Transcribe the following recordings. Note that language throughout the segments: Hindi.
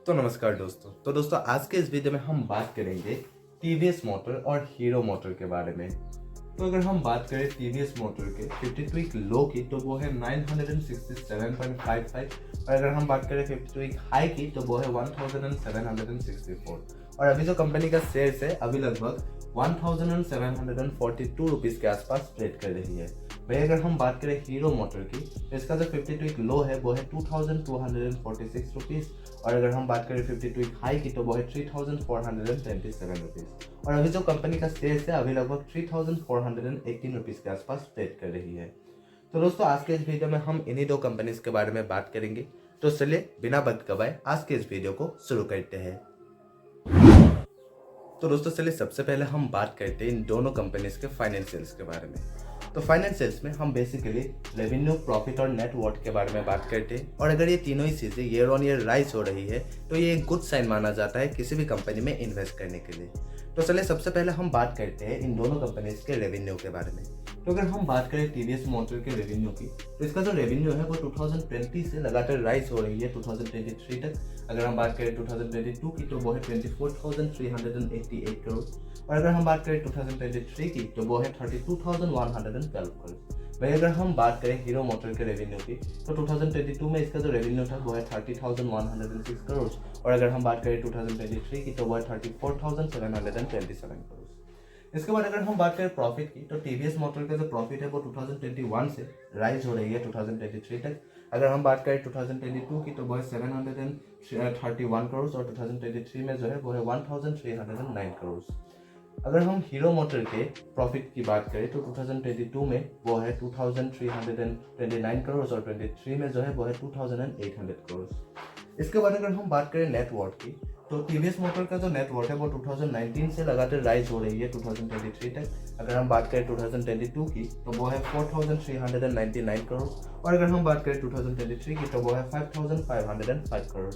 तो नमस्कार दोस्तों। आज के इस वीडियो में हम बात करेंगे टीवीएस मोटर और हीरो मोटर के बारे में। तो अगर हम बात करें टीवीएस मोटर के 52 वीक लो की तो वो है 967.55 और अगर हम बात करें 52 वीक हाई की तो वो है 1764 और अभी जो कंपनी का शेयर है अभी लगभग 1742 रुपीज़ के आसपास ट्रेड कर रही है। वही अगर हम बात करें हीरो मोटर की तो इसका जो 52 वीक लो है वो है 2246 रुपीज़ और अगर हम बात करें 52 वीक हाई की तो वो है 3427 रुपीज़ और अभी जो कंपनी का शेयर है अभी लगभग 3418 रुपीज़ के आसपास ट्रेड कर रही है। तो दोस्तों आज के इस वीडियो में हम इन्हीं दो कंपनीज के बारे में बात करेंगे। तो चलिए बिना वक्त गवाए आज के इस वीडियो को शुरू करते हैं। तो दोस्तों चलिए सबसे पहले हम बात करते हैं इन दोनों कंपनीज के फाइनेंशियल्स के बारे में। तो फाइनेंशियल्स में हम बेसिकली रेवेन्यू, प्रॉफिट और नेट वर्थ के बारे में बात करते हैं और अगर ये तीनों ही चीज़ें ईयर ऑन ईयर राइज हो रही है तो ये एक गुड साइन माना जाता है किसी भी कंपनी में इन्वेस्ट करने के लिए। तो चलिए सबसे पहले हम बात करते हैं इन दोनों कंपनीज के रेवेन्यू के बारे में। तो अगर हम बात करें टीवीएस मोटर के रेवेन्यू की तो इसका जो रेवेन्यू है वो 2020 से लगातार राइज हो रही है 2023 तक। अगर हम बात करें 2022 की तो वो है 24,388 करोड़ और अगर हम बात करें 2023 की तो वो है 32,112 करोड़। वही अगर हम बात करें हीरो मोटर के रेवेन्यू की तो 2022 में इसका जो रेवेन्यू था वो है 30,106 करोड़ और अगर हम बात करें 2023 की तो वो है 34,727 करोड़। इसके बाद अगर हम बात करें प्रॉफिट की तो टीवीएस मोटर का जो प्रॉफिट है वो 2021 से राइज हो रही है 2023 तक। अगर हम बात करें 2022 की तो वो है 731 करोड़ और 2023 में जो है वो है 1309 करोड़। अगर हम हीरो मोटर के प्रॉफिट की बात करें तो 2022 में वो है 2329 करोड़ और 23 में जो है वो है 2800 करोड़। इसके बाद अगर हम बात करें नेट वर्थ की तो टीवीएस मोटर का जो नेट वर्थ है वो 2019 से लगातार राइज हो रही है 2023 तक। अगर हम बात करें 2022 की तो वो है 4399 करोड़ और अगर हम बात करें 2023 की तो वो है 5505 करोड़।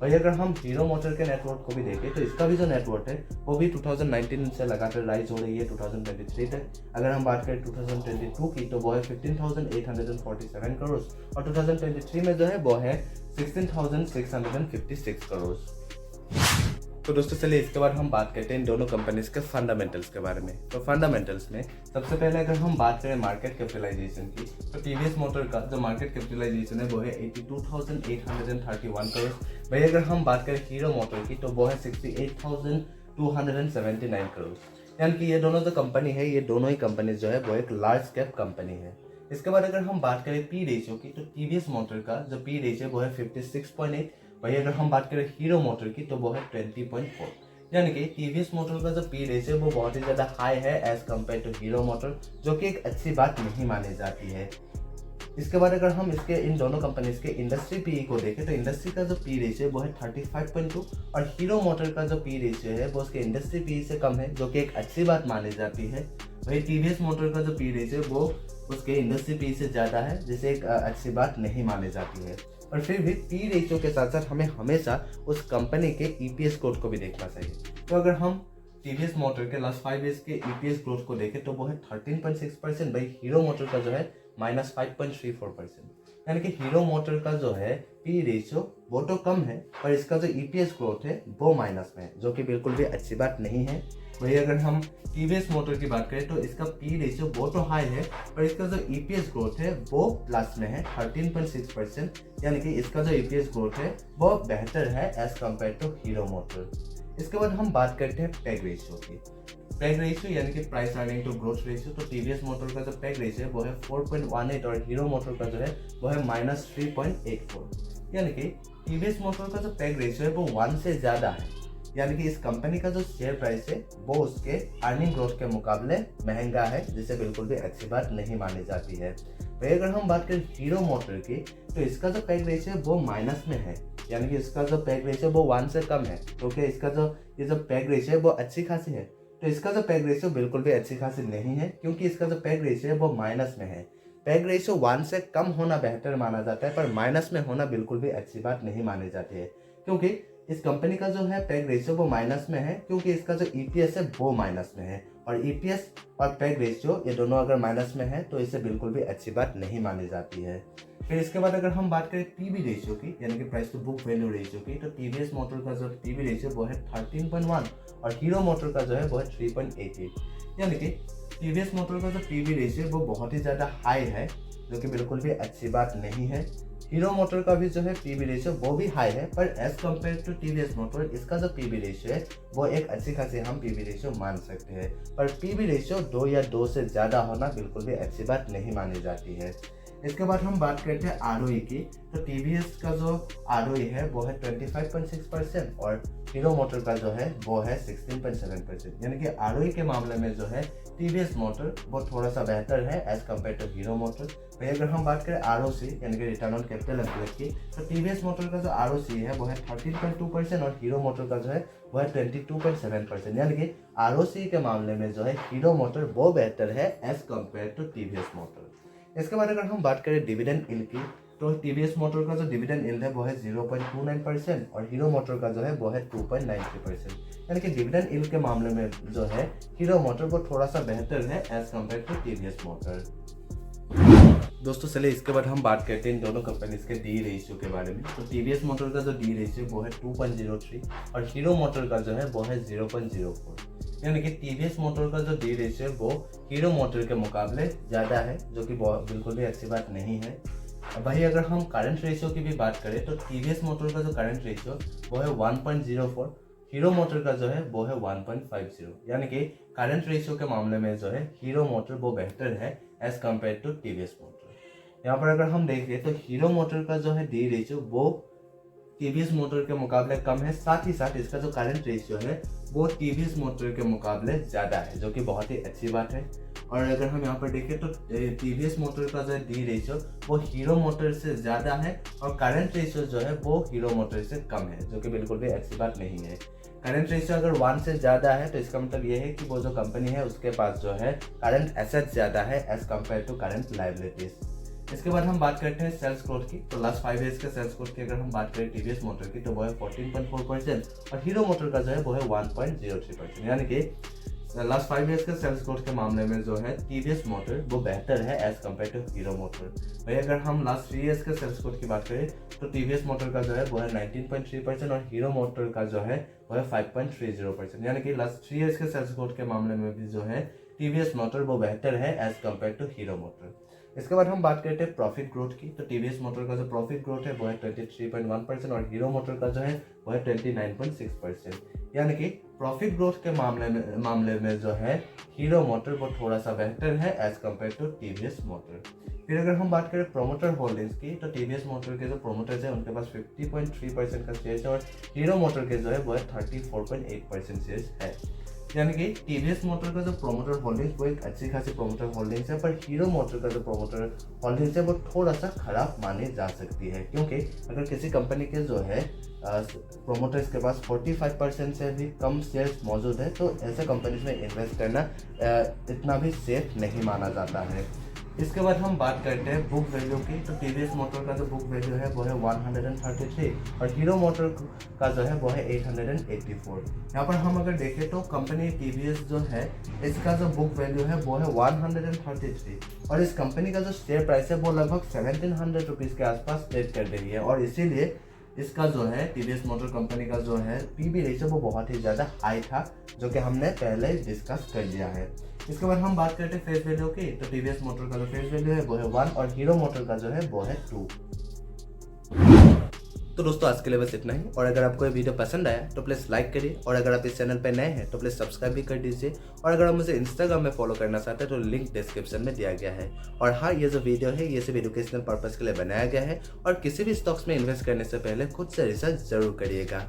वही अगर हम हीरो मोटर के नेटवर्थ को भी देखें तो इसका भी जो नेटवर्थ है वो भी 2019 से लगातार राइज हो रही है 2023 तक। अगर हम बात करें 2022 की तो वो है 15,847 करोड़ और 2023 में जो है वो है 16,656 करोड़। तो दोस्तों चलिए इसके बाद हम बात करते हैं इन दोनों कंपनीज के फंडामेंटल्स के बारे में। तो फंडामेंटल्स में सबसे पहले अगर हम बात करें मार्केट कैपिटलाइजेशन की तो टीवीएस मोटर का जो मार्केट कैपिटलाइजेशन है वो है 82,831 करोड़। वही अगर हम बात करें हीरो मोटर की तो वो है 68,279 करोड़। यानी कि ये दोनों जो कंपनी है ये दोनों ही कंपनी जो है वो एक लार्ज कैप कंपनी है। इसके बाद अगर हम बात करें पी रेशियो की तो टीवीएस मोटर का जो पी रेशियो वो है 56.8। वही अगर हम बात करें हीरो मोटर की तो वो है 20.4। यानी कि टीवीएस मोटर का जो पी रेशियो वो बहुत ही ज़्यादा हाई है as compare to Hero motor, जो कि एक अच्छी बात नहीं मानी जाती है। इसके बाद अगर हम इसके इन दोनों कंपनीज के इंडस्ट्री पीई को देखें तो इंडस्ट्री का जो पी रेशियो है वो है 35.2 और हीरो मोटर का जो पी रेशियो है वो उसके इंडस्ट्री पीई से कम है, जो कि एक अच्छी बात मानी जाती है। वही टीवीएस मोटर का जो पी रेशियो है वो उसके इंडस्ट्री पीई से ज़्यादा है, जिसे एक अच्छी बात नहीं मानी जाती है। और फिर भी पी रेशियो के साथ साथ हमें हमेशा उस कंपनी के ईपीएस ग्रोथ को भी देखना चाहिए। तो अगर हम टीवीएस मोटर के लास्ट 5 ईयर्स के ईपीएस ग्रोथ को देखें तो वो है 13.6%। भाई हीरो मोटर का जो है -5.34%। यानी कि हीरो मोटर का जो है पी रेशियो वो तो कम है पर इसका जो ईपीएस ग्रोथ है वो माइनस में है, जो कि बिल्कुल भी अच्छी बात नहीं है। वही अगर हम टीवीएस मोटर की बात करें तो इसका पी रेशियो वो तो हाई है पर इसका जो ईपीएस ग्रोथ है वो प्लस में है 13.6%। यानी कि इसका जो ईपीएस ग्रोथ है वो बेहतर है as compare to Hero motor. इसके बाद हम बात करते हैं पैग रेशियो की। पैग रेशियो यानी कि price earning to growth ratio. तो टीवीएस मोटर का जो पैग रेशियो है वो है 4.18 और हीरो मोटर का जो है वो है -3.84। यानी कि टीवीएस मोटर का जो पैग रेशियो है वो 1 से ज़्यादा है। यानी कि इस कंपनी का जो शेयर प्राइस है वो उसके अर्निंग ग्रोथ के मुकाबले महंगा है, जिसे बिल्कुल भी अच्छी बात नहीं मानी जाती है। वही अगर हम बात करें हीरो मोटर की तो इसका जो पैग रेशियो है वो माइनस में है। यानी कि इसका जो पैग रेशियो वो 1 से कम है, क्योंकि इसका ये जो पैग रेशियो है वो अच्छी खासी है। तो इसका जो पैग रेशियो बिल्कुल भी अच्छी खासी नहीं है, क्योंकि इसका जो पैग रेशियो है वो माइनस में है। पैग रेशियो 1 से कम होना बेहतर माना जाता है पर माइनस में होना बिल्कुल भी अच्छी बात नहीं मानी जाती है, क्योंकि इस कंपनी का जो है पैग रेशियो वो माइनस में है, क्योंकि इसका जो ईपीएस है वो माइनस में है और ईपीएस और पेग रेशियो ये दोनों अगर माइनस में है तो इसे बिल्कुल भी अच्छी बात नहीं मानी जाती है। फिर इसके बाद अगर हम बात करें पीबी रेशियो की, यानी कि price to book value ratio की, तो टीवीएस मोटर का जो पीबी रेशियो वो है 13.1 और हीरो मोटर का जो है वो है 3.88। यानी कि टीवीएस मोटर का जो पीबी रेशियो वो बहुत ही ज़्यादा हाई है, जो कि बिल्कुल भी अच्छी बात नहीं है। हीरो मोटर का भी जो है पीबी रेशियो वो भी हाई है, पर as compare to TVS motor इसका जो पीबी रेशियो है वो एक अच्छी खासी हम पीबी रेशियो मान सकते हैं। पर पीबी रेशियो 2 या 2 से ज़्यादा होना बिल्कुल भी अच्छी बात नहीं मानी जाती है। इसके बाद हम बात करते हैं आरओई की, तो टीवीएस का जो आरओई है वो है 25.6% और हीरो मोटर का जो है वो है 16.7%। यानी कि आरओई के मामले में जो है टीवीएस मोटर वो थोड़ा सा बेहतर है as compare to Hero motor. वही अगर हम बात करें आरओसी यानी कि रिटर्न ऑन कैपिटल एम्प्लॉयड की, तो टीवीएस मोटर का जो आरओसी है वो है 13.2% और हीरो मोटर का जो है वो है 22.7%। यानी कि आरओसी के मामले में जो है हीरो मोटर वो बेहतर है as compare to TVS motor. इसके बाद अगर हम बात करें डिविडेंड यील्ड की, तो टीवीएस मोटर का जो डिविडेंड यील्ड है वो है 0.29% और हीरो मोटर का जो है वो है 2.93%। यानी कि डिविडेंड यील्ड के मामले में जो है हीरो मोटर वो थोड़ा सा बेहतर है as compare to TVS motor. दोस्तों चलिए इसके बाद हम बात करते हैं इन दोनों कंपनीज के डी रेशियो के बारे में। तो टीवीएस मोटर का जो डी रेशियो वो है 2.03 और हीरो मोटर का जो है वो है 0.04। यानी कि टीवीएस मोटर का जो डी रेशियो वो हीरो मोटर के मुकाबले ज़्यादा है, जो कि बिल्कुल भी अच्छी बात नहीं है। वही अगर हम करंट रेशियो की भी बात करें तो टीवीएस मोटर का जो करंट रेशियो वो है 1.04, हीरो मोटर का जो है वो है 1.50। यानी कि करंट रेशियो के मामले में जो है हीरो मोटर वो बेहतर है as compare to TVS motor. यहाँ पर अगर हम देखें तो हीरो मोटर का जो है डी रेशियो वो टीवीएस मोटर के मुकाबले कम है, साथ ही साथ इसका जो करंट रेशियो है वो टीवीएस मोटर के मुकाबले ज़्यादा है, जो कि बहुत ही अच्छी बात है। और अगर हम यहाँ पर देखें तो टीवीएस मोटर का जो है डी रेशियो वो हीरो मोटर से ज़्यादा है और करंट रेशियो जो है वो हीरो मोटर से कम है, जो कि बिल्कुल भी अच्छी बात नहीं है। करंट रेशियो अगर 1 से ज़्यादा है तो इसका मतलब ये है कि वो जो कंपनी है उसके पास जो है करंट एसेट ज़्यादा है as compare to current liabilities. इसके बाद हम बात करते हैं सेल्स ग्रोथ की, तो लास्ट 5 ईयर्स के सेल्स ग्रोथ की अगर हम बात करें टीवीएस मोटर की तो वो है 14.4% और हीरो मोटर का जो है वो है 1.03%। यानी कि लास्ट 5 ईयर्स के सेल्स ग्रोथ के मामले में जो है टीवीएस मोटर वो बेहतर है as compare to Hero motor. वही अगर हम लास्ट 3 ईयर्स के सेल्स ग्रोथ की बात करें तो टीवीएस मोटर का जो है वो है 19.3% और हीरो मोटर का जो है वो है 5.30%। यानी कि लास्ट 3 ईयर्स के सेल्स ग्रोथ के मामले में भी जो है टीवीएस मोटर वो बेहतर है as compare to Hero motor. इसके बाद हम बात करते हैं प्रॉफिट ग्रोथ की, तो टीवीएस मोटर का जो प्रॉफिट ग्रोथ है वो है 23.1% और हीरो मोटर का जो है वो है 29.6%। यानी कि प्रॉफिट ग्रोथ के मामले में जो है हीरो मोटर वो थोड़ा सा बेहतर है as compare to TVS motor. फिर अगर हम बात करें प्रोमोटर होल्डिंग्स की, तो टीवीएस मोटर के जो प्रोमोटर्स है उनके पास 50.3% का शेयर है और हीरो मोटर के जो है वो है 34.8% शेयर है। यानी कि टीवीएस मोटर का जो प्रोमोटर होल्डिंग्स वो एक अच्छी खासी प्रोमोटर होल्डिंग्स है, पर हीरो मोटर का जो प्रोमोटर होल्डिंग्स है वो थोड़ा सा खराब मानी जा सकती है, क्योंकि अगर किसी कंपनी के जो है प्रोमोटर्स के पास 45% से भी कम शेयर्स मौजूद है तो ऐसे कंपनीज में इन्वेस्ट करना इतना भी सेफ नहीं माना जाता है। इसके बाद हम बात करते हैं बुक वैल्यू की, तो टीवीएस मोटर का जो बुक वैल्यू है वो है 133 और हीरो मोटर का जो है वो है 884। यहाँ पर हम अगर देखें तो कंपनी टीवीएस जो है इसका जो बुक वैल्यू है वो है 133 और इस कंपनी का जो शेयर प्राइस है वो लगभग 1700 रुपीज़ के आसपास ट्रेड कर रही है और इसीलिए इसका जो है टीवीएस मोटर कंपनी का जो है पीबी रेशियो वो बहुत ही ज़्यादा हाई था, जो कि हमने पहले डिस्कस कर लिया है। इसके बाद हम बात करते हैं फेस वैल्यू की, तो टीवीएस मोटर का जो फेस वैल्यू है वो है 1 और हीरो मोटर का जो है वो है 2। तो दोस्तों आज के लिए बस इतना ही, और अगर आपको ये वीडियो पसंद आया तो प्लीज़ लाइक करिए और अगर आप इस चैनल पर नए हैं तो प्लीज़ सब्सक्राइब भी कर दीजिए और अगर आप मुझे इंस्टाग्राम में फॉलो करना चाहते हैं तो लिंक डिस्क्रिप्शन में दिया गया है। और हाँ, ये जो वीडियो है ये सिर्फ एजुकेशनल पर्पज़ के लिए बनाया गया है और किसी भी स्टॉक्स में इन्वेस्ट करने से पहले खुद से रिसर्च जरूर करिएगा।